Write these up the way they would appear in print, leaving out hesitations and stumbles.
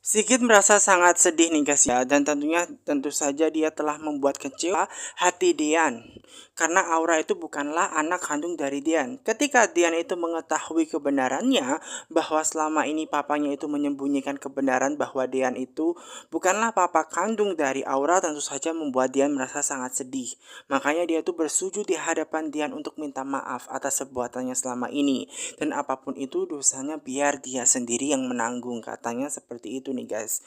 Sigit merasa sangat sedih nih guys ya, dan tentu saja dia telah membuat kecewa hati Dian. Karena Aura itu bukanlah anak kandung dari Dian. Ketika Dian itu mengetahui kebenarannya bahwa selama ini papanya itu menyembunyikan kebenaran bahwa Dian itu bukanlah papa kandung dari Aura, tentu saja membuat Dian merasa sangat sedih. Makanya dia tuh bersujud di hadapan Dian untuk minta maaf atas perbuatannya selama ini. Dan apapun itu dosanya biar dia sendiri yang menanggung, katanya seperti itu nih guys.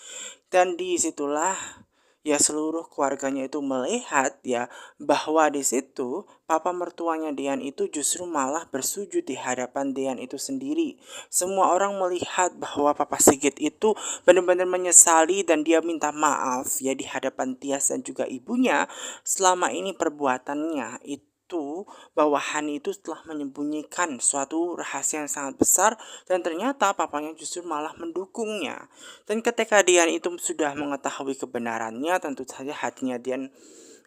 Dan disitulah ya seluruh keluarganya itu melihat ya bahwa di situ papa mertuanya Dian itu justru malah bersujud di hadapan Dian itu sendiri. Semua orang melihat bahwa Papa Sigit itu benar-benar menyesali dan dia minta maaf ya di hadapan Tias dan juga ibunya selama ini perbuatannya itu bahwa Hani itu telah menyembunyikan suatu rahasia yang sangat besar dan ternyata papanya justru malah mendukungnya. Dan ketika Dian itu sudah mengetahui kebenarannya, tentu saja hatinya Dian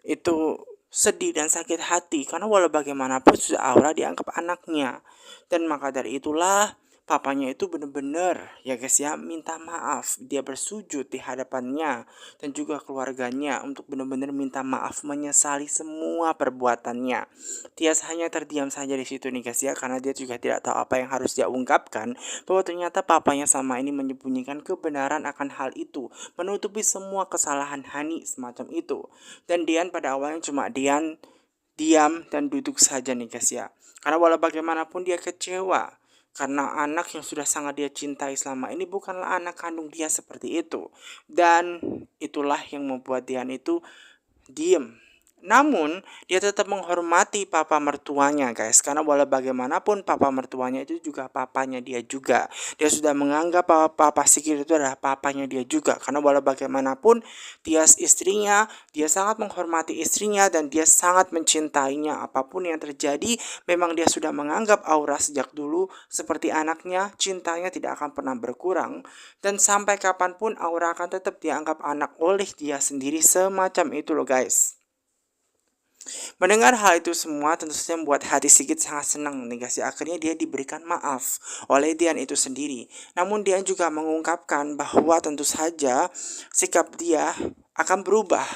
itu sedih dan sakit hati karena walau bagaimanapun sudah Aura dianggap anaknya. Dan maka dari itulah papanya itu benar-benar ya guys ya minta maaf, dia bersujud di hadapannya dan juga keluarganya untuk benar-benar minta maaf, menyesali semua perbuatannya. Tias hanya terdiam saja di situ nih guys ya, karena dia juga tidak tahu apa yang harus dia ungkapkan, bahwa ternyata papanya sama ini menyembunyikan kebenaran akan hal itu, menutupi semua kesalahan Hani semacam itu. Dan Dian pada awalnya cuma diam dan duduk saja nih guys ya. Karena walau bagaimanapun dia kecewa karena anak yang sudah sangat dia cintai selama ini bukanlah anak kandung dia seperti itu. Dan itulah yang membuat Dian itu diem. Namun, dia tetap menghormati papa mertuanya, guys. Karena walau bagaimanapun papa mertuanya itu juga papanya dia juga. Dia sudah menganggap papa Sigit itu adalah papanya dia juga. Karena walau bagaimanapun Tias istrinya, dia sangat menghormati istrinya dan dia sangat mencintainya. Apapun yang terjadi, memang dia sudah menganggap Aura sejak dulu seperti anaknya. Cintanya tidak akan pernah berkurang. Dan sampai kapanpun Aura akan tetap dianggap anak oleh dia sendiri, semacam itu loh guys. Mendengar hal itu semua tentu saja membuat hati Sigit sangat senang nih guys ya. Akhirnya dia diberikan maaf oleh Dian itu sendiri. Namun Dian juga mengungkapkan bahwa tentu saja sikap dia akan berubah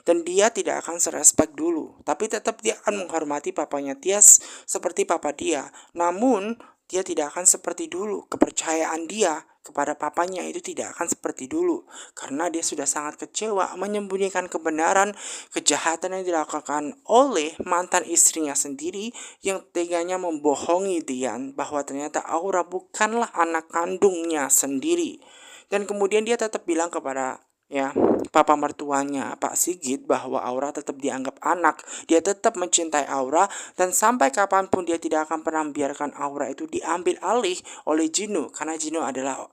dan dia tidak akan serespek dulu. Tapi tetap dia akan menghormati papanya Tias seperti papa dia. Namun dia tidak akan seperti dulu. Kepercayaan dia kepada papanya itu tidak akan seperti dulu. Karena dia sudah sangat kecewa menyembunyikan kebenaran kejahatan yang dilakukan oleh mantan istrinya sendiri yang teganya membohongi Dian bahwa ternyata Aura bukanlah anak kandungnya sendiri. Dan kemudian dia tetap bilang kepada ya papa mertuanya Pak Sigit bahwa Aura tetap dianggap anak, dia tetap mencintai Aura dan sampai kapanpun dia tidak akan pernah membiarkan Aura itu diambil alih oleh Jinu karena Jinu adalah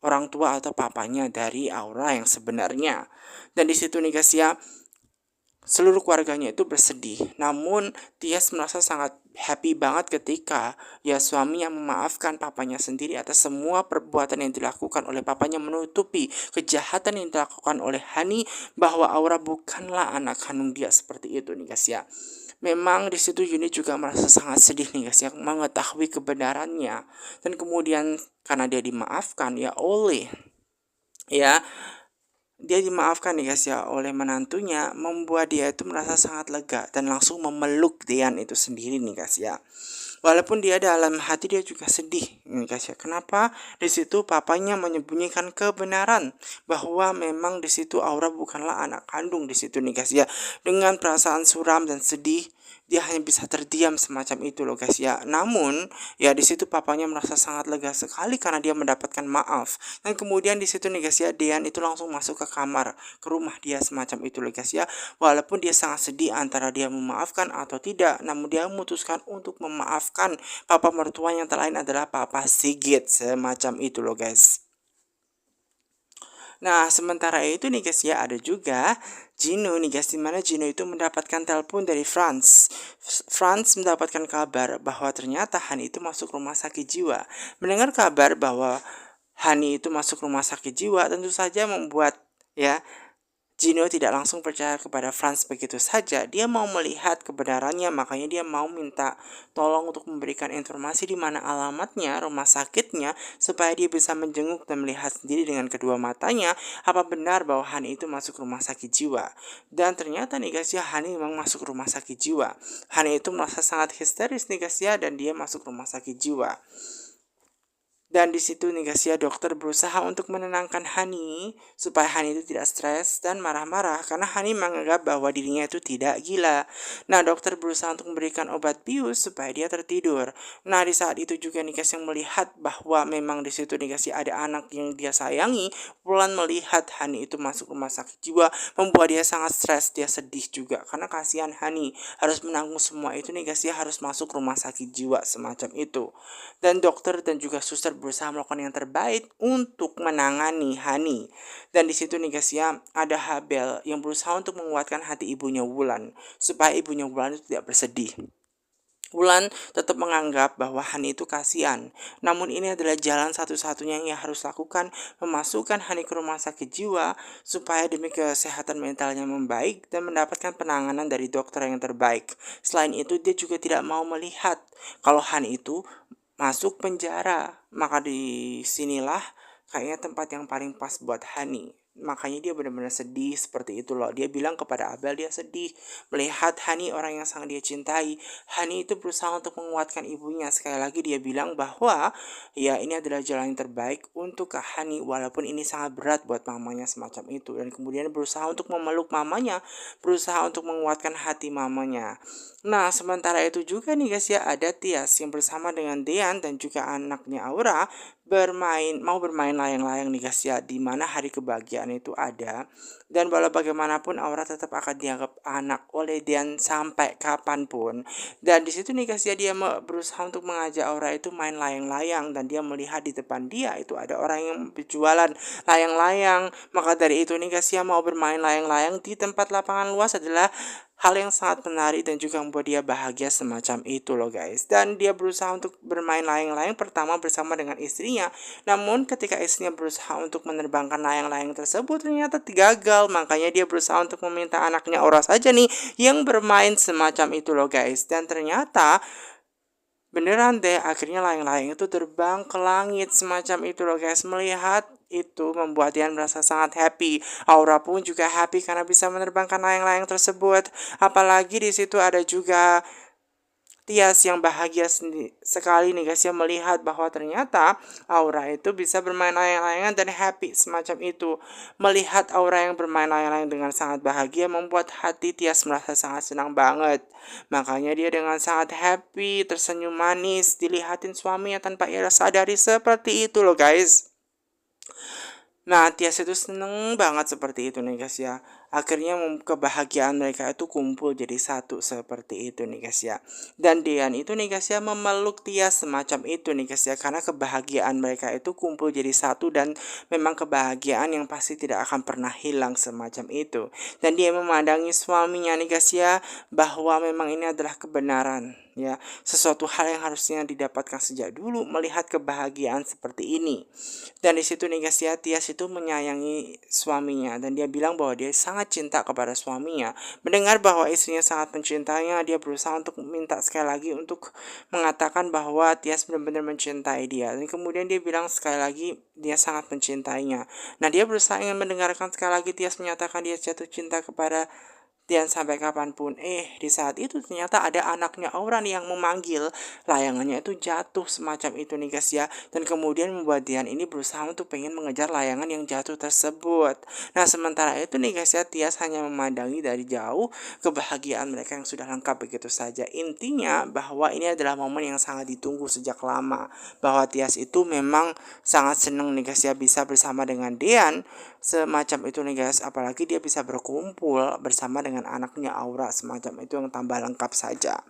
orang tua atau papanya dari Aura yang sebenarnya. Dan di situ nih guys ya, seluruh keluarganya itu bersedih. Namun Tias merasa sangat happy banget ketika ya suaminya memaafkan papanya sendiri atas semua perbuatan yang dilakukan oleh papanya, menutupi kejahatan yang dilakukan oleh Hani bahwa Aura bukanlah anak kandung dia seperti itu nih guys ya. Memang di situ Yuni juga merasa sangat sedih nih guys ya mengetahui kebenarannya, dan kemudian karena dia dimaafkan ya oleh ya dia dimaafkan nih guys ya oleh menantunya, membuat dia itu merasa sangat lega dan langsung memeluk Dian itu sendiri nih guys ya. Walaupun dia dalam hati dia juga sedih nih guys ya. Kenapa di situ papanya menyembunyikan kebenaran bahwa memang di situ Aura bukanlah anak kandung di situ nih guys ya. Dengan perasaan suram dan sedih, dia hanya bisa terdiam semacam itu loh guys ya. Namun ya di situ papanya merasa sangat lega sekali karena dia mendapatkan maaf. Dan kemudian di situ nih guys ya, Dian itu langsung masuk ke kamar, ke rumah dia semacam itu loh guys ya. Walaupun dia sangat sedih antara dia memaafkan atau tidak, namun dia memutuskan untuk memaafkan papa mertua yang lain adalah Papa Sigit semacam itu loh guys. Nah, sementara itu nih guys ya, ada juga Gino nih guys, dimana Gino itu mendapatkan telepon dari Franz. Franz mendapatkan kabar bahwa ternyata Hani itu masuk rumah sakit jiwa. Mendengar kabar bahwa Hani itu masuk rumah sakit jiwa tentu saja membuat ya Gino tidak langsung percaya kepada Franz begitu saja. Dia mau melihat kebenarannya, makanya dia mau minta tolong untuk memberikan informasi di mana alamatnya, rumah sakitnya, supaya dia bisa menjenguk dan melihat sendiri dengan kedua matanya apa benar bahwa Hani itu masuk rumah sakit jiwa. Dan ternyata nih guys ya, Hani memang masuk rumah sakit jiwa. Hani itu merasa sangat histeris nih guys ya, dan dia masuk rumah sakit jiwa. Dan di situ nih guys ya, dokter berusaha untuk menenangkan Hani supaya Hani itu tidak stres dan marah-marah karena Hani menganggap bahwa dirinya itu tidak gila. Nah, dokter berusaha untuk memberikan obat bius supaya dia tertidur. Nah, di saat itu juga nih guys yang melihat bahwa memang di situ nih guys ya ada anak yang dia sayangi. Wulan melihat Hani itu masuk rumah sakit jiwa membuat dia sangat stres, dia sedih juga karena kasihan Hani harus menanggung semua itu nih guys ya, harus masuk rumah sakit jiwa semacam itu. Dan dokter dan juga suster berusaha melakukan yang terbaik untuk menangani Hani. Dan di situ nih guys ya, ada Habel yang berusaha untuk menguatkan hati ibunya Wulan supaya ibunya Wulan itu tidak bersedih. Wulan tetap menganggap bahwa Hani itu kasihan. Namun ini adalah jalan satu-satunya yang ia harus lakukan, memasukkan Hani ke rumah sakit jiwa supaya demi kesehatan mentalnya membaik dan mendapatkan penanganan dari dokter yang terbaik. Selain itu dia juga tidak mau melihat kalau Hani itu masuk penjara. Maka disinilah kayaknya tempat yang paling pas buat Hani. Makanya dia benar-benar sedih seperti itu loh. Dia bilang kepada Abel dia sedih melihat Hani, orang yang sangat dia cintai. Hani itu berusaha untuk menguatkan ibunya. Sekali lagi dia bilang bahwa ya ini adalah jalan yang terbaik untuk Kak Hani walaupun ini sangat berat buat mamanya semacam itu. Dan kemudian berusaha untuk memeluk mamanya, berusaha untuk menguatkan hati mamanya. Nah, sementara itu juga nih guys ya, ada Tias yang bersama dengan Dean dan juga anaknya Aura mau bermain layang-layang nih guys ya, di mana hari kebahagiaan itu ada. Dan walau bagaimanapun Aura tetap akan dianggap anak oleh Dean sampai kapanpun. Dan di situ nih guys ya, dia berusaha untuk mengajak Aura itu main layang-layang dan dia melihat di depan dia itu ada orang yang berjualan layang-layang. Maka dari itu nih guys ya, mau bermain layang-layang di tempat lapangan luas adalah hal yang sangat menarik dan juga membuat dia bahagia semacam itu loh guys. Dan dia berusaha untuk bermain layang-layang pertama bersama dengan istrinya. Namun ketika istrinya berusaha untuk menerbangkan layang-layang tersebut ternyata gagal. Makanya dia berusaha untuk meminta anaknya Aura saja nih yang bermain semacam itu loh guys. Dan ternyata beneran deh, akhirnya layang-layang itu terbang ke langit semacam itu loh guys. Melihat itu membuat Dian merasa sangat happy. Aura pun juga happy karena bisa menerbangkan layang-layang tersebut. Apalagi di situ ada juga Tias yang bahagia sekali nih guys ya melihat bahwa ternyata Aura itu bisa bermain layang-layangan dan happy semacam itu. Melihat Aura yang bermain layang-layang dengan sangat bahagia membuat hati Tias merasa sangat senang banget. Makanya dia dengan sangat happy, tersenyum manis, dilihatin suaminya tanpa ia sadari seperti itu loh guys. Nah, Tias itu seneng banget seperti itu nih guys ya. Akhirnya kebahagiaan mereka itu kumpul jadi satu seperti itu nih guys ya. Dan Dean itu nih guys ya memeluk Tias semacam itu nih guys ya. Karena kebahagiaan mereka itu kumpul jadi satu dan memang kebahagiaan yang pasti tidak akan pernah hilang semacam itu. Dan dia memandangi suaminya nih guys ya bahwa memang ini adalah kebenaran ya, sesuatu hal yang harusnya didapatkan sejak dulu melihat kebahagiaan seperti ini. Dan di situ nih guys ya, Tias itu menyayangi suaminya dan dia bilang bahwa dia sangat cinta kepada suaminya. Mendengar bahwa istrinya sangat mencintainya, dia berusaha untuk minta sekali lagi untuk mengatakan bahwa Tias benar-benar mencintai dia. Dan kemudian dia bilang sekali lagi dia sangat mencintainya. Nah, dia berusaha ingin mendengarkan sekali lagi Tias menyatakan dia jatuh cinta kepada dan sampai kapanpun, di saat itu ternyata ada anaknya Aura nih yang memanggil. Layangannya itu jatuh semacam itu nih guys ya. Dan kemudian membuat Dian ini berusaha untuk pengen mengejar layangan yang jatuh tersebut. Nah, sementara itu nih guys ya, Tias hanya memandangi dari jauh kebahagiaan mereka yang sudah lengkap begitu saja. Intinya bahwa ini adalah momen yang sangat ditunggu sejak lama. Bahwa Tias itu memang sangat senang nih guys ya bisa bersama dengan Dian semacam itu nih guys. Apalagi dia bisa berkumpul bersama dengan anaknya Aura semacam itu yang tambah lengkap saja.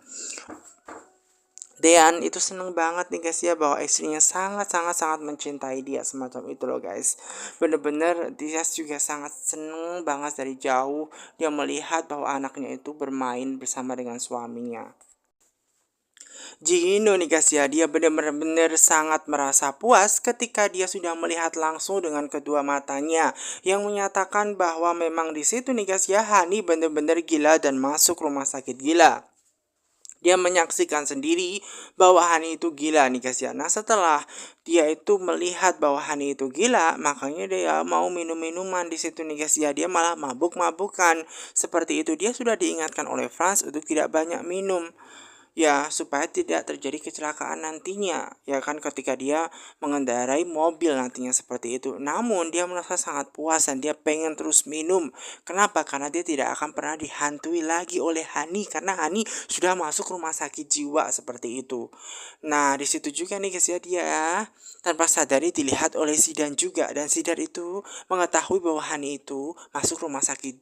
Dean itu seneng banget nih guys ya bahwa istrinya sangat mencintai dia semacam itu loh guys. Bener-bener dia juga sangat seneng banget dari jauh dia melihat bahwa anaknya itu bermain bersama dengan suaminya. Jihino nih guys ya, dia benar-benar sangat merasa puas ketika dia sudah melihat langsung dengan kedua matanya, yang menyatakan bahwa memang di situ nih guys ya, Hani benar-benar gila dan masuk rumah sakit gila. Dia menyaksikan sendiri bahwa Hani itu gila nih guys ya. Nah, setelah dia itu melihat bahwa Hani itu gila, makanya dia mau minum minuman di situ nih guys ya. Dia malah mabuk-mabukan. Seperti itu, dia sudah diingatkan oleh Franz untuk tidak banyak minum. Ya, supaya tidak terjadi kecelakaan nantinya, ya kan, ketika dia mengendarai mobil nantinya seperti itu. Namun dia merasa sangat puas dan dia pengen terus minum. Kenapa? Karena dia tidak akan pernah dihantui lagi oleh Hani, karena Hani sudah masuk rumah sakit jiwa seperti itu. Nah, di situ juga nih guys ya, dia tanpa sadari dilihat oleh Zidan juga, dan Zidan itu mengetahui bahwa Hani itu masuk rumah sakit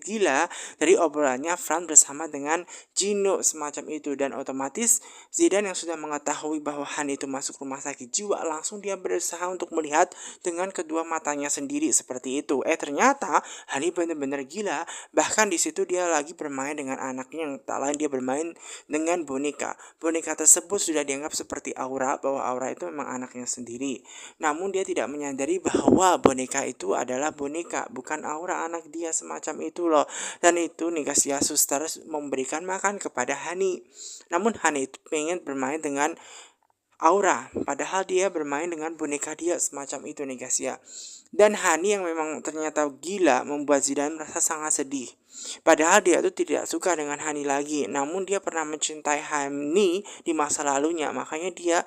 gila dari obrolannya Fran bersama dengan Gino semacam itu, dan otomatis Zidane yang sudah mengetahui bahwa Han itu masuk rumah sakit jiwa, langsung dia berusaha untuk melihat dengan kedua matanya sendiri seperti itu. Ternyata Hani benar-benar gila. Bahkan di situ dia lagi bermain dengan anaknya, yang tak lain dia bermain dengan boneka. Boneka tersebut sudah dianggap seperti Aura, bahwa Aura itu memang anaknya sendiri. Namun dia tidak menyadari bahwa boneka itu adalah boneka, bukan Aura anak dia semacam itu loh. Dan itu nih guys ya, suster memberikan makan kepada Hani. Namun Hani itu pengen bermain dengan Aura, padahal dia bermain dengan boneka dia semacam itu nih guys ya. Dan Hani yang memang ternyata gila membuat Zidane merasa sangat sedih. Padahal dia itu tidak suka dengan Hani lagi, namun dia pernah mencintai Hani di masa lalunya. Makanya dia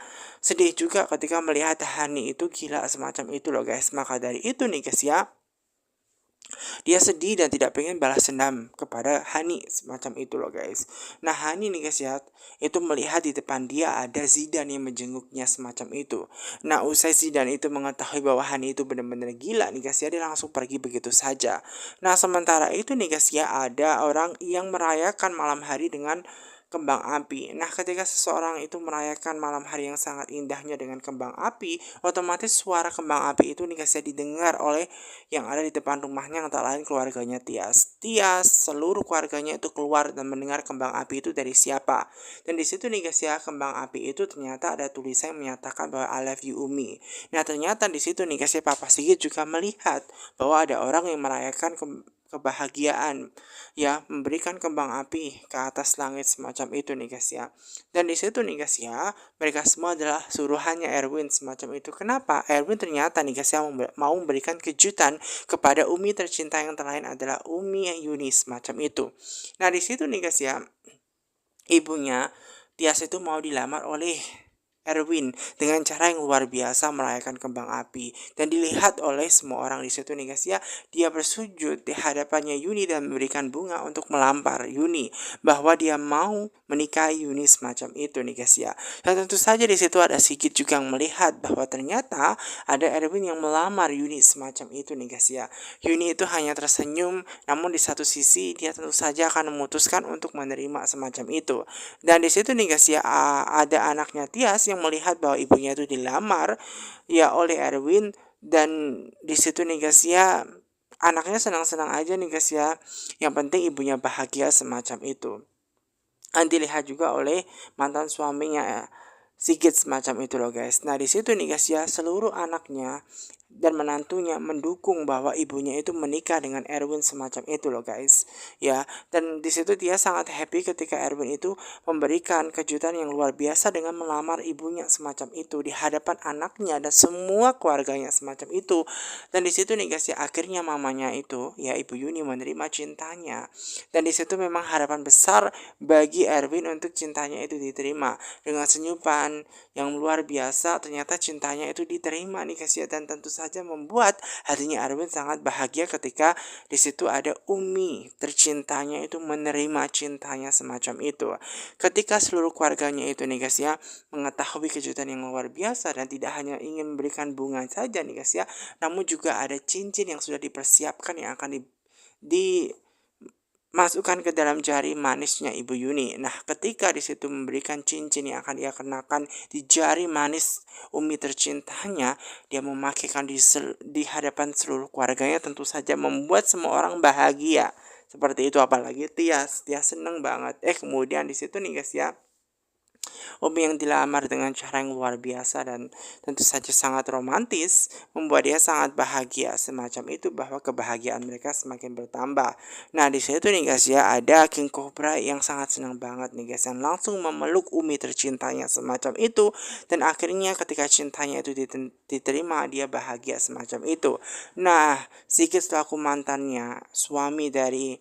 sedih juga ketika melihat Hani itu gila semacam itu loh guys. Maka dari itu nih guys ya, dia sedih dan tidak pengen balas dendam kepada Hani semacam itu loh guys. Nah, Hani nih guys ya, itu melihat di depan dia ada Zidane yang menjenguknya semacam itu. Nah, usai Zidane itu mengetahui bahwa Hani itu benar-benar gila nih guys ya, dia langsung pergi begitu saja. Nah, sementara itu nih guys ya, ada orang yang merayakan malam hari dengan kembang api. Nah, ketika seseorang itu merayakan malam hari yang sangat indahnya dengan kembang api, otomatis suara kembang api itu nih guys ya didengar oleh yang ada di depan rumahnya, yang tak lain keluarganya Tias. Tias, seluruh keluarganya itu keluar dan mendengar kembang api itu dari siapa. Dan di situ nih guys ya, kembang api itu ternyata ada tulisan yang menyatakan bahwa I love you Umi. Nah, ternyata di situ nih guys ya, Papa Sigit juga melihat bahwa ada orang yang merayakan kebahagiaan, ya, memberikan kembang api ke atas langit semacam itu nih guys ya. Dan di situ nih guys ya, mereka semua adalah suruhannya Erwin semacam itu. Kenapa? Erwin ternyata nih guys ya mau memberikan kejutan kepada Umi tercinta yang lain adalah Umi Yuni semacam itu. Nah, di situ nih guys ya, ibunya Tias itu mau dilamar oleh Erwin dengan cara yang luar biasa, merayakan kembang api, dan dilihat oleh semua orang di situ nih guys ya. Dia bersujud di hadapannya Yuni dan memberikan bunga untuk melampar Yuni bahwa dia mau menikahi Yuni semacam itu nih guys ya. Dan tentu saja di situ ada Sigit juga yang melihat bahwa ternyata ada Erwin yang melamar Yuni semacam itu nih guys ya. Yuni itu hanya tersenyum, namun di satu sisi dia tentu saja akan memutuskan untuk menerima semacam itu. Dan di situ nih guys ya, ada anaknya Tias yang melihat bahwa ibunya itu dilamar ya oleh Erwin, dan di situ nih guys ya, anaknya senang-senang aja nih guys ya. Yang penting ibunya bahagia semacam itu. Dan dilihat juga oleh mantan suaminya ya, Sigit semacam itu loh guys. Nah, di situ nih guys ya, seluruh anaknya dan menantunya mendukung bahwa ibunya itu menikah dengan Erwin semacam itu loh guys. Ya, dan di situ dia sangat happy ketika Erwin itu memberikan kejutan yang luar biasa dengan melamar ibunya semacam itu di hadapan anaknya dan semua keluarganya semacam itu. Dan di situ nih guys ya, akhirnya mamanya itu ya Ibu Yuni menerima cintanya. Dan di situ memang harapan besar bagi Erwin untuk cintanya itu diterima. Dengan senyuman yang luar biasa, ternyata cintanya itu diterima nih guys ya, dan tentu saja membuat hatinya Erwin sangat bahagia ketika di situ ada Umi tercintanya itu menerima cintanya semacam itu. Ketika seluruh keluarganya itu nih guys ya mengetahui kejutan yang luar biasa, dan tidak hanya ingin memberikan bunga saja nih guys ya, namun juga ada cincin yang sudah dipersiapkan yang akan masukkan ke dalam jari manisnya Ibu Yuni. Nah, ketika di situ memberikan cincin yang akan dia kenakan di jari manis Umi tercintanya, dia memakaikan di hadapan seluruh keluarganya, tentu saja membuat semua orang bahagia. Seperti itu, apalagi Tias seneng banget. Kemudian di situ nih guys ya, Umi yang dilamar dengan cara yang luar biasa dan tentu saja sangat romantis, membuat dia sangat bahagia semacam itu bahwa kebahagiaan mereka semakin bertambah. Nah di situ nih guys ya ada King Cobra yang sangat senang banget nih guys yang langsung memeluk Umi tercintanya semacam itu dan akhirnya ketika cintanya itu diterima dia bahagia semacam itu. Nah Sigit selaku mantannya suami dari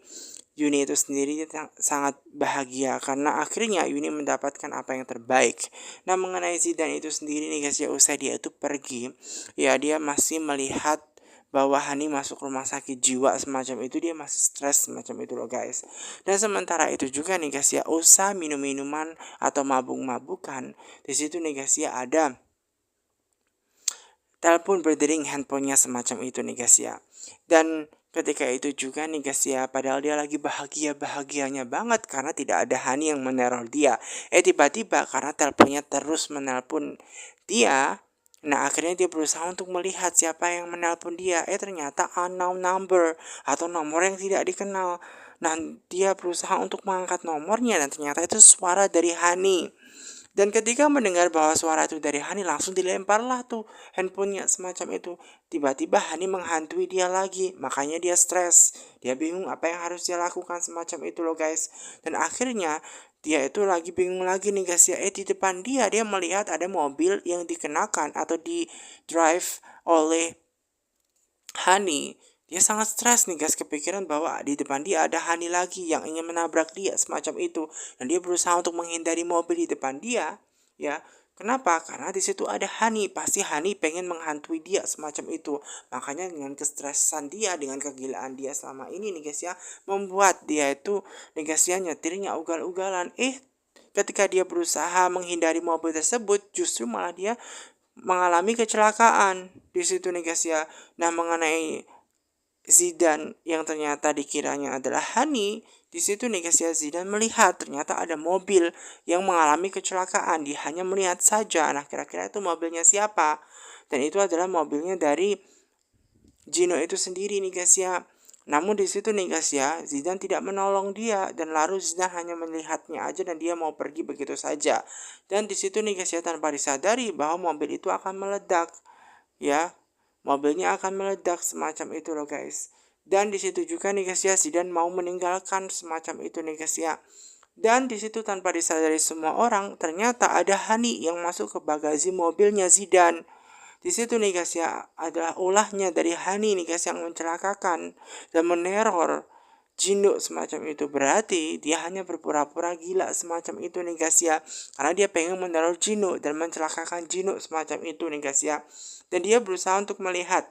Yuni itu sendiri sangat bahagia karena akhirnya Yuni mendapatkan apa yang terbaik. Nah mengenai Zidan itu sendiri nih guys ya usai dia itu pergi ya dia masih melihat bahwa Hani masuk rumah sakit jiwa semacam itu dia masih stres semacam itu loh guys. Dan sementara itu juga nih guys ya usah minum-minuman atau mabuk-mabukan. Di situ nih guys ya ada telepon berdering handphonenya semacam itu nih guys ya. Dan ketika itu juga nih guys ya, padahal dia lagi bahagia-bahagianya banget karena tidak ada Hani yang meneror dia. Tiba-tiba karena teleponnya terus menelpon dia, nah akhirnya dia berusaha untuk melihat siapa yang menelpon dia. Ternyata unknown number atau nomor yang tidak dikenal. Nah dia berusaha untuk mengangkat nomornya dan ternyata itu suara dari Hani. Dan ketika mendengar bahwa suara itu dari Hani langsung dilemparlah tuh handphonenya semacam itu. Tiba-tiba Hani menghantui dia lagi, makanya dia stres. Dia bingung apa yang harus dia lakukan semacam itu loh guys. Dan akhirnya dia itu lagi bingung lagi nih guys ya. Di depan dia melihat ada mobil yang dikenakan atau di drive oleh Hani. Dia sangat stres nih guys kepikiran bahwa di depan dia ada Hani lagi yang ingin menabrak dia semacam itu dan dia berusaha untuk menghindari mobil di depan dia ya. Kenapa? Karena di situ ada Hani, pasti Hani pengen menghantui dia semacam itu. Makanya dengan kestresan dia, dengan kegilaan dia selama ini nih guys ya, membuat dia itu nih guys ya nyetirnya ugal-ugalan. Ketika dia berusaha menghindari mobil tersebut, justru malah dia mengalami kecelakaan di situ nih guys ya. Nah mengenai Zidan yang ternyata dikiranya adalah Hani, di situ nih guys ya Zidan melihat ternyata ada mobil yang mengalami kecelakaan. Dia hanya melihat saja. Nah kira-kira itu mobilnya siapa? Dan itu adalah mobilnya dari Gino itu sendiri nih guys ya. Namun di situ nih guys ya, Zidan tidak menolong dia dan lalu Zidan hanya melihatnya aja dan dia mau pergi begitu saja. Dan di situ nih guys ya tanpa disadari bahwa mobil itu akan meledak ya. Mobilnya akan meledak semacam itu loh guys. Dan di situ juga nih guys ya Zidan mau meninggalkan semacam itu nih guys ya. Dan di situ tanpa disadari semua orang ternyata ada Hani yang masuk ke bagasi mobilnya Zidan. Di situ nih guys ya adalah ulahnya dari Hani nih guys yang mencelakakan dan meneror Jino semacam itu. Berarti dia hanya berpura-pura gila semacam itu nih guys ya. Karena dia pengen meneror Jino dan mencelakakan Jino semacam itu nih guys ya. Dan dia berusaha untuk melihat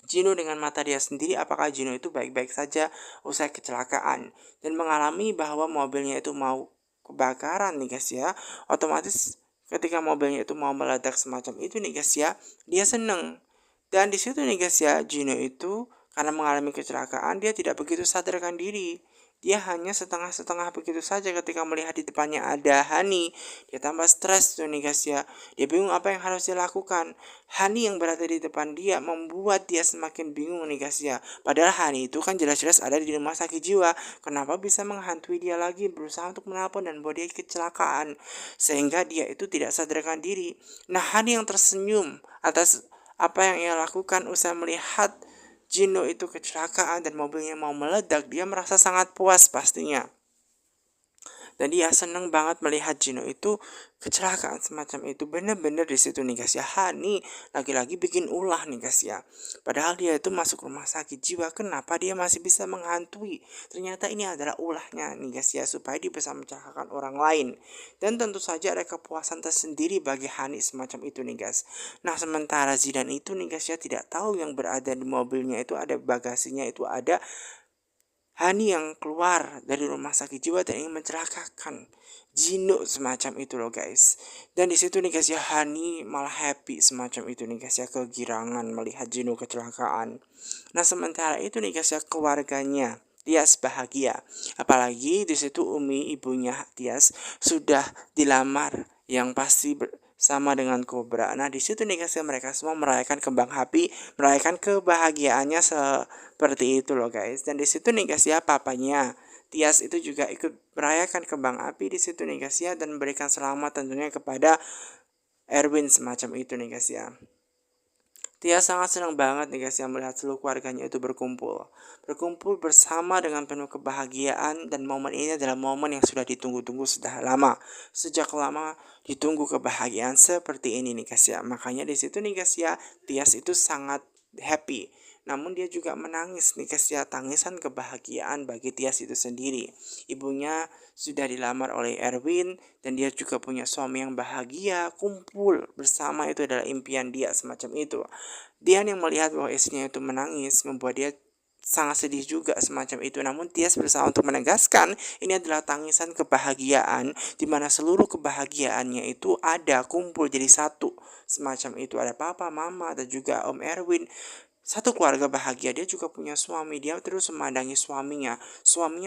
Jino dengan mata dia sendiri apakah Jino itu baik-baik saja usai kecelakaan. Dan mengalami bahwa mobilnya itu mau kebakaran nih guys ya. Otomatis ketika mobilnya itu mau meledak semacam itu nih guys ya, dia seneng. Dan di situ nih guys ya, Gino itu karena mengalami kecelakaan dia tidak begitu sadarkan diri. Dia hanya setengah-setengah begitu saja ketika melihat di depannya ada Hani. Dia tambah stres tuh nih guys ya. Dia bingung apa yang harus dia lakukan. Hani yang berada di depan dia membuat dia semakin bingung nih guys ya. Padahal Hani itu kan jelas-jelas ada di rumah sakit jiwa. Kenapa bisa menghantui dia lagi berusaha untuk menelpon dan buat dia kecelakaan. Sehingga dia itu tidak sadarkan diri. Nah Hani yang tersenyum atas apa yang ia lakukan usai melihat Gino itu kecelakaan dan mobilnya mau meledak, dia merasa sangat puas pastinya. Dan dia seneng banget melihat Gino itu kecelakaan semacam itu. Bener-bener di situ nih guys ya. Hani lagi-lagi bikin ulah nih guys ya. Padahal dia itu masuk rumah sakit jiwa. Kenapa dia masih bisa menghantui? Ternyata ini adalah ulahnya nih guys ya. Supaya dia bisa mencelakakan orang lain. Dan tentu saja ada kepuasan tersendiri bagi Hani semacam itu nih guys. Nah sementara Zidan itu nih guys ya tidak tahu yang berada di mobilnya itu ada bagasinya itu ada Hani yang keluar dari rumah sakit jiwa dan ingin mencelakakan Gino semacam itu loh guys. Dan di situ nih guys ya Hani malah happy semacam itu nih guys ya kegirangan melihat Gino kecelakaan. Nah sementara itu nih guys ya keluarganya Tias bahagia. Apalagi di situ Umi ibunya Tias sudah dilamar yang pasti sama dengan Kobra. Nah di situ nih guys ya mereka semua merayakan kembang api, merayakan kebahagiaannya seperti itu loh guys. Dan di situ nih guys ya papanya Tias itu juga ikut merayakan kembang api di situ nih guys ya, dan memberikan selamat tentunya kepada Erwin semacam itu nih guys ya. Tias sangat senang banget nih guys yang melihat seluruh keluarganya itu berkumpul. Berkumpul bersama dengan penuh kebahagiaan, dan momen ini adalah momen yang sudah ditunggu-tunggu sudah lama. Sejak lama ditunggu kebahagiaan seperti ini nih guys ya. Makanya di situ nih guys ya, Tias itu sangat happy. Namun dia juga menangis nih guys ya, tangisan kebahagiaan bagi Tias itu sendiri. Ibunya sudah dilamar oleh Erwin, dan dia juga punya suami yang bahagia, kumpul bersama itu adalah impian dia semacam itu. Dian yang melihat bahwa istrinya itu menangis membuat dia sangat sedih juga semacam itu. Namun Tias berusaha untuk menegaskan ini adalah tangisan kebahagiaan, di mana seluruh kebahagiaannya itu ada kumpul jadi satu semacam itu. Ada papa, mama, dan juga Om Erwin, satu keluarga bahagia. Dia juga punya suami, dia terus memandangi suaminya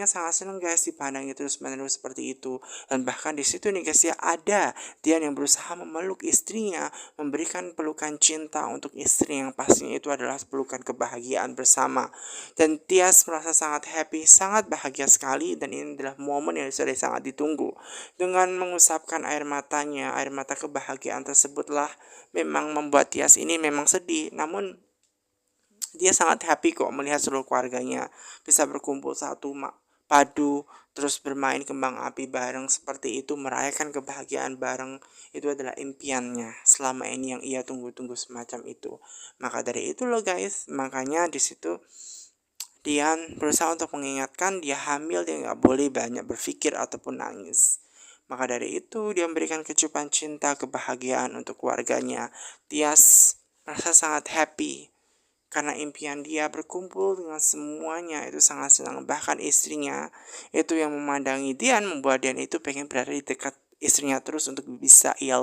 sangat senang guys dipandangi terus menerus seperti itu. Dan bahkan di situ nih guys ya, ada Dian yang berusaha memeluk istrinya, memberikan pelukan cinta untuk istri yang pastinya itu adalah pelukan kebahagiaan bersama. Dan Tias merasa sangat happy, sangat bahagia sekali, dan ini adalah momen yang sudah sangat ditunggu. Dengan mengusapkan air matanya, air mata kebahagiaan tersebutlah memang membuat Tias ini memang sedih, namun dia sangat happy kok melihat seluruh keluarganya bisa berkumpul satu padu, terus bermain kembang api bareng seperti itu, merayakan kebahagiaan bareng. Itu adalah impiannya selama ini yang ia tunggu-tunggu semacam itu. Maka dari itu loh guys, makanya di situ Dian berusaha untuk mengingatkan dia hamil, dia nggak boleh banyak berpikir ataupun nangis. Maka dari itu dia memberikan kecupan cinta kebahagiaan untuk keluarganya. Tias merasa sangat happy karena impian dia berkumpul dengan semuanya itu sangat senang. Bahkan istrinya itu yang memandangi Dian membuat Dian itu pengen berada di dekat istrinya terus untuk bisa ia